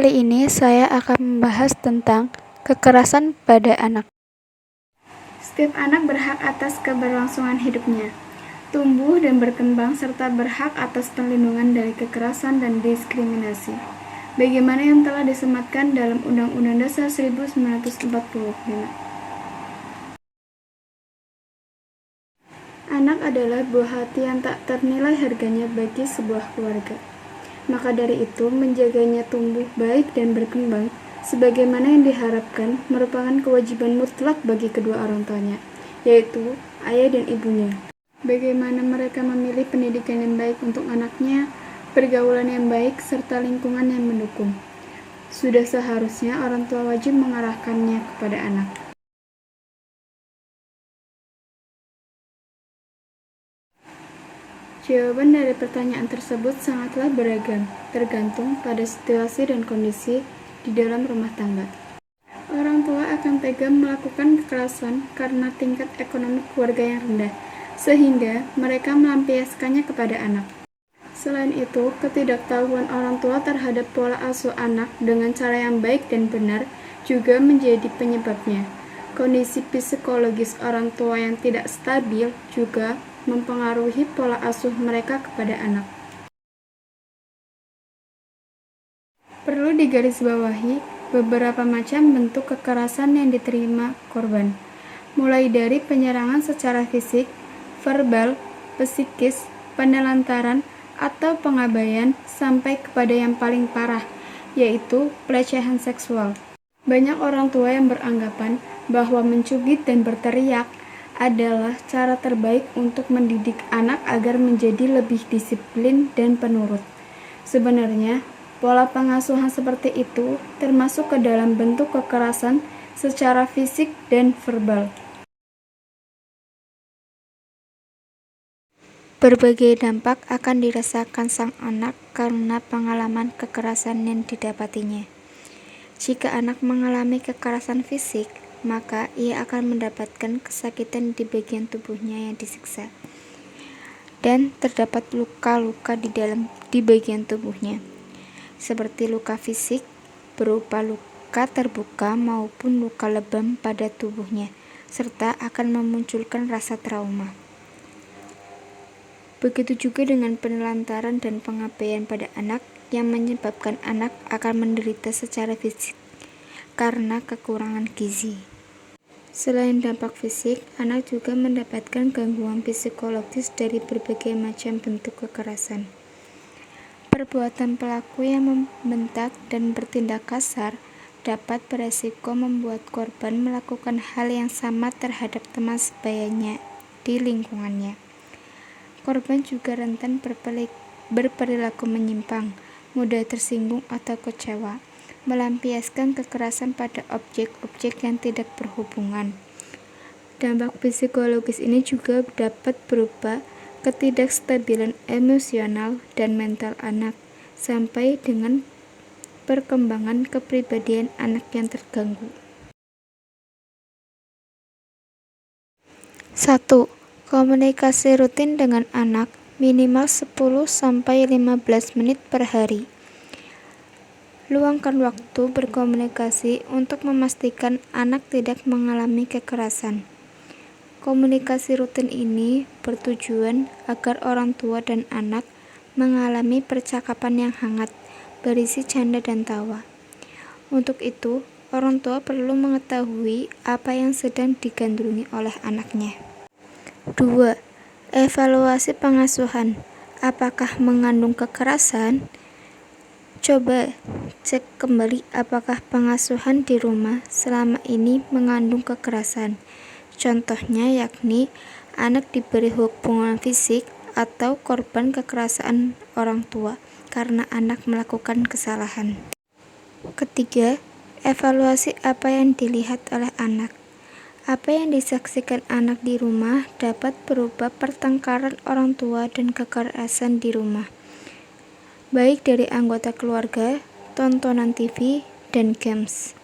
Kali ini saya akan membahas tentang kekerasan pada anak. Setiap anak berhak atas keberlangsungan hidupnya, tumbuh dan berkembang, serta berhak atas perlindungan dari kekerasan dan diskriminasi. Bagaimana yang telah disematkan dalam Undang-Undang Dasar 1945. Anak adalah buah hati yang tak ternilai harganya bagi sebuah keluarga. Maka dari itu, menjaganya tumbuh baik dan berkembang sebagaimana yang diharapkan merupakan kewajiban mutlak bagi kedua orang tuanya, yaitu ayah dan ibunya. Bagaimana mereka memilih pendidikan yang baik untuk anaknya, pergaulan yang baik, serta lingkungan yang mendukung. Sudah seharusnya orang tua wajib mengarahkannya kepada anak. Jawaban dari pertanyaan tersebut sangatlah beragam, tergantung pada situasi dan kondisi di dalam rumah tangga. Orang tua akan tega melakukan kekerasan karena tingkat ekonomi keluarga yang rendah, sehingga mereka melampiaskannya kepada anak. Selain itu, ketidaktahuan orang tua terhadap pola asuh anak dengan cara yang baik dan benar juga menjadi penyebabnya. Kondisi psikologis orang tua yang tidak stabil juga mempengaruhi pola asuh mereka kepada anak. Perlu digarisbawahi beberapa macam bentuk kekerasan yang diterima korban, mulai dari penyerangan secara fisik, verbal, psikis, penelantaran, atau pengabaian, sampai kepada yang paling parah, yaitu pelecehan seksual. Banyak orang tua yang beranggapan bahwa mencubit dan berteriak adalah cara terbaik untuk mendidik anak agar menjadi lebih disiplin dan penurut. Sebenarnya, pola pengasuhan seperti itu termasuk ke dalam bentuk kekerasan secara fisik dan verbal. Berbagai dampak akan dirasakan sang anak karena pengalaman kekerasan yang didapatinya. Jika anak mengalami kekerasan fisik, maka ia akan mendapatkan kesakitan di bagian tubuhnya yang disiksa, dan terdapat luka-luka di bagian tubuhnya, seperti luka fisik berupa luka terbuka maupun luka lebam pada tubuhnya, serta akan memunculkan rasa trauma. Begitu juga dengan penelantaran dan pengabaian pada anak yang menyebabkan anak akan menderita secara fisik karena kekurangan gizi. Selain dampak fisik, anak juga mendapatkan gangguan psikologis dari berbagai macam bentuk kekerasan. Perbuatan pelaku yang membentak dan bertindak kasar dapat beresiko membuat korban melakukan hal yang sama terhadap teman sebayanya di lingkungannya. Korban juga rentan berperilaku menyimpang, mudah tersinggung atau kecewa, melampiaskan kekerasan pada objek-objek yang tidak berhubungan. Dampak psikologis ini juga dapat berupa ketidakstabilan emosional dan mental anak, sampai dengan perkembangan kepribadian anak yang terganggu. 1. Komunikasi rutin dengan anak minimal 10-15 menit per hari. Luangkan waktu berkomunikasi untuk memastikan anak tidak mengalami kekerasan. Komunikasi rutin ini bertujuan agar orang tua dan anak mengalami percakapan yang hangat, berisi canda dan tawa. Untuk itu, orang tua perlu mengetahui apa yang sedang digandrungi oleh anaknya. 2. Evaluasi pengasuhan. Apakah mengandung kekerasan? Coba cek kembali apakah pengasuhan di rumah selama ini mengandung kekerasan. Contohnya yakni anak diberi hubungan fisik atau korban kekerasan orang tua karena anak melakukan kesalahan. Ketiga, evaluasi apa yang dilihat oleh anak. Apa yang disaksikan anak di rumah dapat berupa pertengkaran orang tua dan kekerasan di rumah, baik dari anggota keluarga, tontonan TV, dan games.